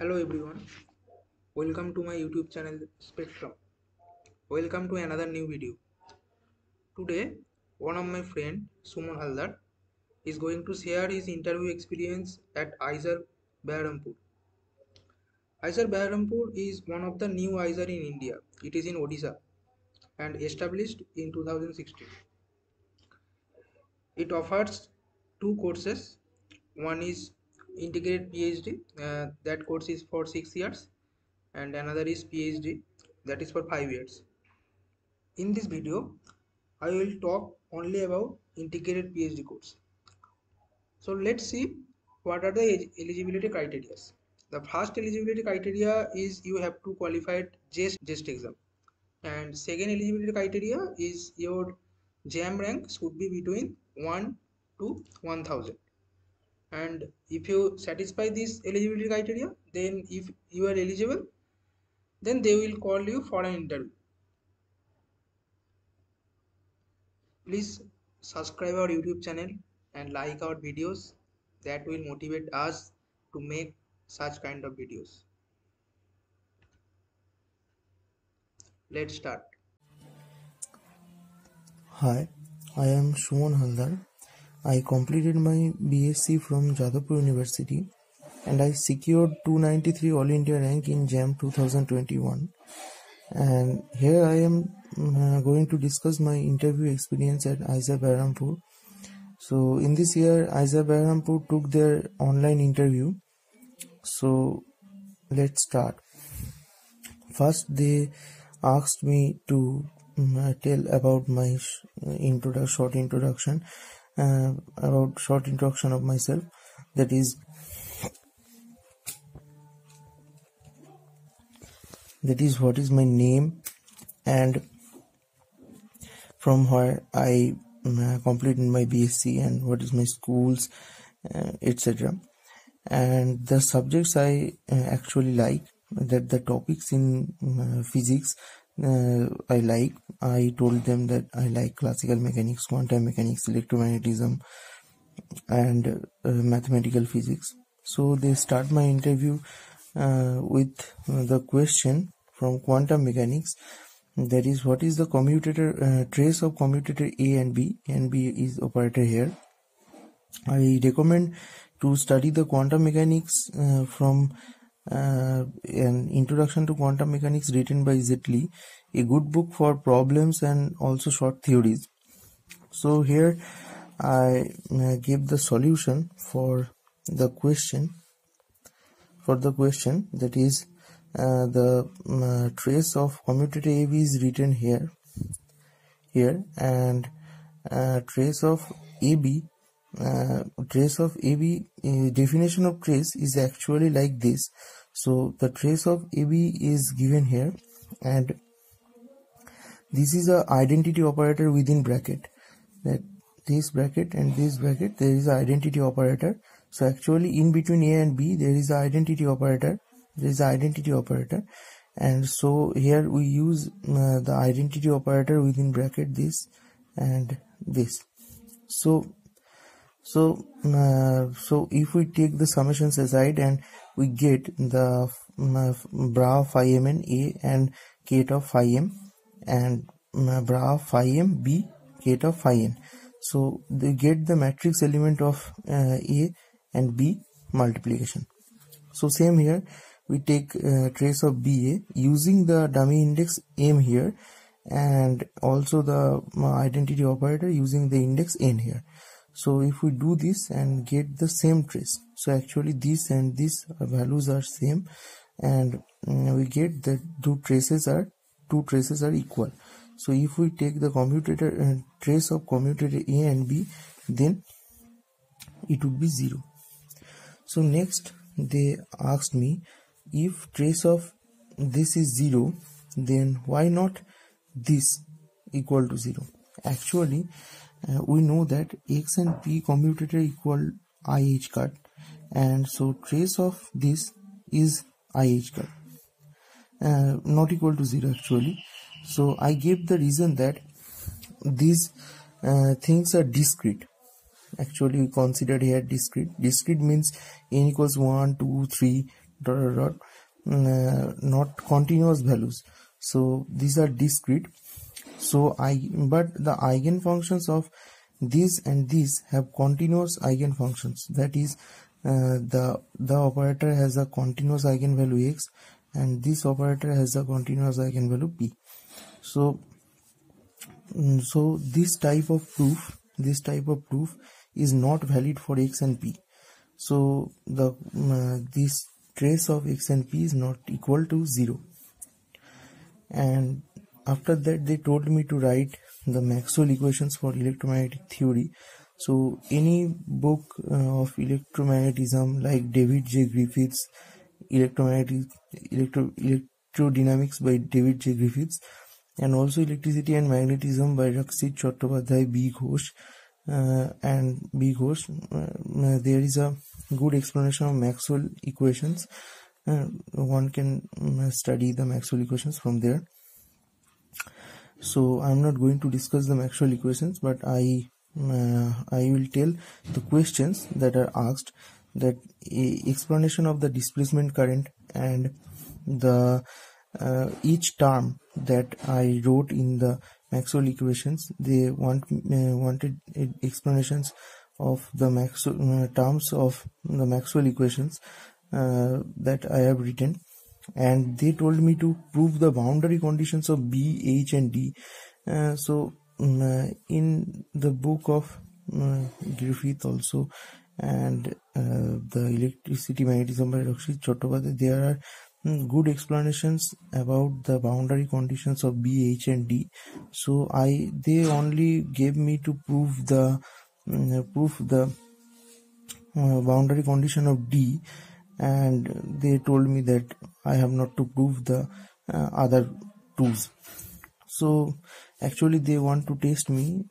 Hello everyone, welcome to my YouTube channel Spectrum. Welcome to another new video. Today, one of my friend Suman Haldar is going to share his interview experience at IISER BERHAMPUR. IISER BERHAMPUR is one of the new IISER in India. It is in Odisha and established in 2016. It offers two courses. One is integrated PhD, that course is for 6 years, and another is PhD, that is for 5 years. In this video, I will talk only about integrated PhD course. So let's see what are the eligibility criteria. The first eligibility criteria is you have to qualify JEST exam, and second eligibility criteria is your JAM rank should be between 1 to 1000. And if you satisfy this eligibility criteria, then if you are eligible, then they will call you for an interview. Please subscribe our YouTube channel and like our videos. That will motivate us to make such kind of videos. Let's start. Hi, I am Suman Haldar. I completed my BSc from Jadavpur University and I secured 293 All India rank in JAM 2021. And here I am going to discuss my interview experience at IISER BERHAMPUR. So in this year, IISER BERHAMPUR took their online interview. So let's start. First, they asked me to tell about my short introduction of myself. That is what is my name and from where I completed my BSc and what is my schools, etc. And the subjects I actually like, that the topics in physics I like. I told them that I like classical mechanics, quantum mechanics, electromagnetism and mathematical physics. So they start my interview with the question from quantum mechanics, that is what is the commutator trace of commutator A and B, and B is operator here. I recommend to study the quantum mechanics from an introduction to quantum mechanics written by Zetley, a good book for problems and also short theories. So here I give the solution for the question that is the trace of commutator AB is written here and trace of AB definition of trace is actually like this. So the trace of AB is given here, and this is a identity operator within bracket, that this bracket and this bracket there is an identity operator. So actually in between A and B there is an identity operator, and so here we use the identity operator within bracket, this and this. So if we take the summations aside and we get the bra phi mn A and k of phi m and bra phi m B k of phi n. So they get the matrix element of A and B multiplication. So same here, we take trace of BA using the dummy index m here and also the identity operator using the index n here. So if we do this and get the same trace, so actually this and this values are same, and we get that two traces are equal. So if we take the commutator trace of commutator A and B, then it would be 0. So next they asked me, if trace of this is 0, then why not this equal to 0? Actually we know that X and P commutator equal IH cut, and so trace of this is IH cut, not equal to 0 actually. So I gave the reason that these things are discrete. Actually we considered here discrete means n equals 1, 2, 3, dot dot dot not continuous values. So these are discrete. So but the eigenfunctions of these and these have continuous eigenfunctions. That is, the operator has a continuous eigenvalue x, and this operator has a continuous eigenvalue p. So so this type of proof is not valid for x and p. So the this trace of x and p is not equal to 0. And after that they told me to write the Maxwell equations for electromagnetic theory. So any book of electromagnetism like David J. Griffiths, electrodynamics by David J. Griffiths, and also electricity and magnetism by Rakshit Chattopadhyay, B. Ghosh, there is a good explanation of Maxwell equations. One can study the Maxwell equations from there. So I'm not going to discuss the Maxwell equations, but I will tell the questions that are asked, that explanation of the displacement current and the each term that I wrote in the Maxwell equations. They wanted explanations of the terms of the Maxwell equations that I have written, and they told me to prove the boundary conditions of B, H and D. In the book of Griffith also, and the electricity magnetism by Rakshit Chattopadhyay, there are good explanations about the boundary conditions of B, H and D. So they only gave me to prove the boundary condition of D, and they told me that I have not to prove the other twos. So actually they want to test me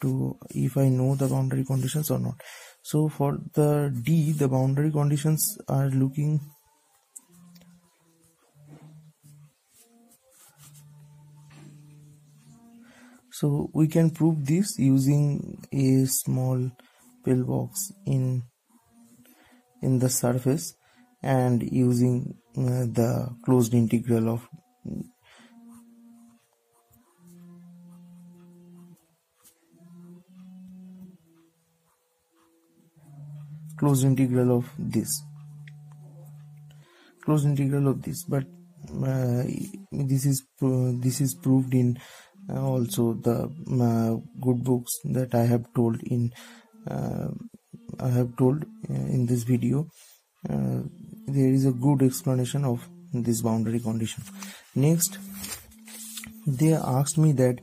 to if I know the boundary conditions or not. So for the D, the boundary conditions are looking so we can prove this using a small pillbox in the surface and using the closed integral of this but this is proved in also the good books that I have told in this video. There is a good explanation of this boundary condition. Next, they asked me that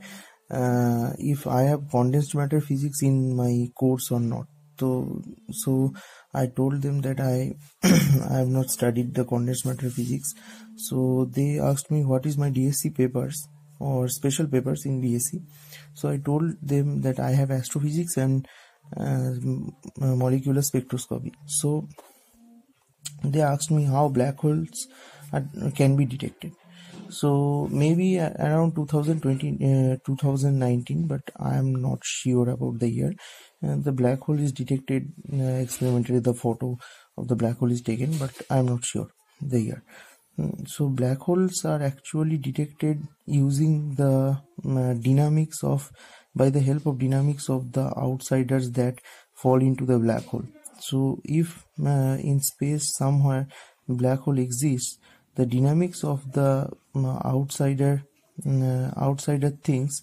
if I have condensed matter physics in my course or not. So I told them that I I have not studied the condensed matter physics. So they asked me what is my DSC papers or special papers in BSc. So I told them that I have astrophysics and molecular spectroscopy. So they asked me how black holes can be detected. So maybe around 2019, but I am not sure about the year. The black hole is detected experimentally. The photo of the black hole is taken, but I am not sure the year. So black holes are actually detected using the by the help of dynamics of the outsiders that fall into the black hole. So if in space somewhere black hole exists, the dynamics of the outsider things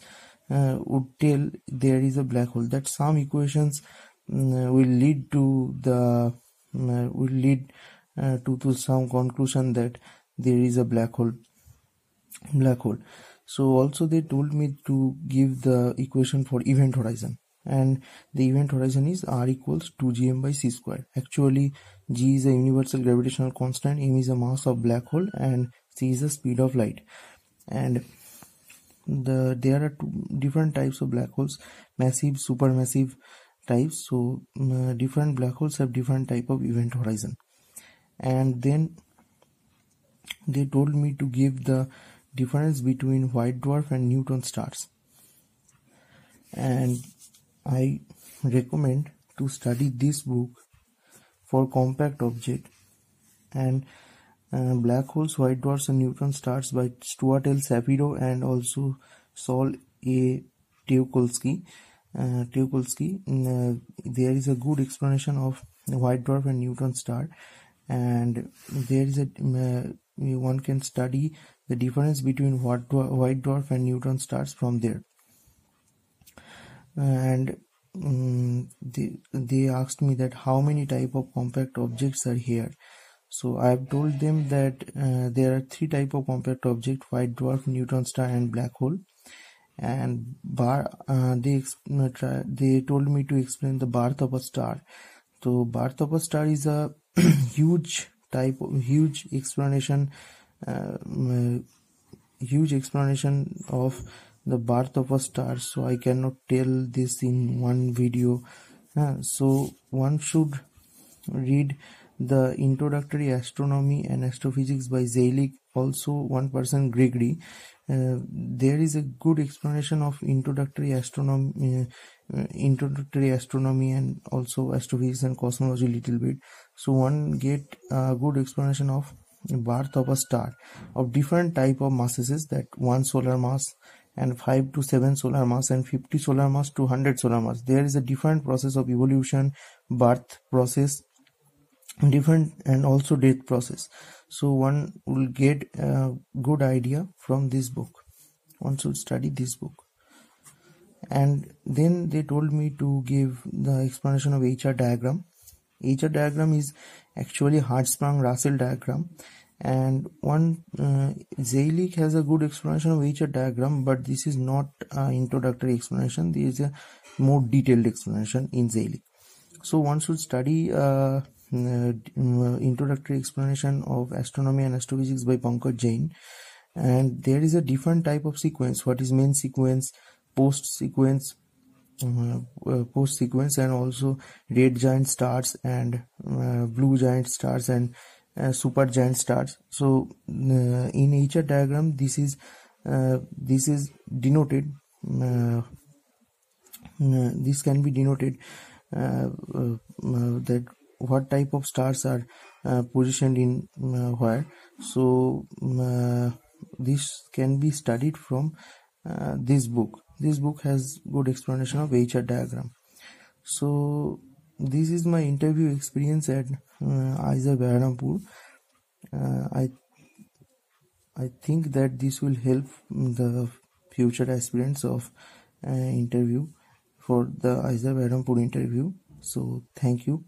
would tell there is a black hole. That some equations will lead to to some conclusion that there is a black hole. So also they told me to give the equation for event horizon, and the event horizon is r equals 2gm by c square. Actually, g is a universal gravitational constant, m is a mass of black hole, and c is the speed of light. And there are two different types of black holes, massive, supermassive types. So different black holes have different type of event horizon. And then they told me to give the difference between white dwarf and neutron stars, and I recommend to study this book for compact object. And Black Holes, White Dwarfs and Neutron Stars by Stuart L. Shapiro and also Sol A. Tucholsky. There is a good explanation of white dwarf and neutron star, and there is a one can study the difference between white dwarf and neutron stars from there. And they asked me that how many type of compact objects are here. So I have told them that there are three type of compact object: white dwarf, neutron star, and black hole. And they told me to explain the birth of a star. So birth of a star is a huge explanation, huge explanation of the birth of a star. So I cannot tell this in one video. So one should read the Introductory Astronomy and Astrophysics by Zelig, also one person Gregory. There is a good explanation of introductory astronomy and also astrophysics and cosmology a little bit. So one get a good explanation of birth of a star of different type of masses, that 1 solar mass and 5 to 7 solar mass and 50 solar mass to 100 solar mass. There is a different process of evolution, birth process, different, and also death process. So one will get a good idea from this book. One should study this book. And then they told me to give the explanation of HR diagram. HR diagram is actually Hertzsprung-Russell diagram, and one Zelig has a good explanation of HR diagram, but this is not an introductory explanation. There is a more detailed explanation in Zelig. So one should study introductory explanation of astronomy and astrophysics by Pankaj Jain. And there is a different type of sequence: what is main sequence, post sequence, and also red giant stars and blue giant stars and super giant stars. So in HR diagram, this is denoted. This can be denoted that what type of stars are positioned in where. So this can be studied from this book. This book has good explanation of HR diagram. So this is my interview experience at IISER BERHAMPUR. I think that this will help the future aspirants of interview for the IISER BERHAMPUR interview. So thank you.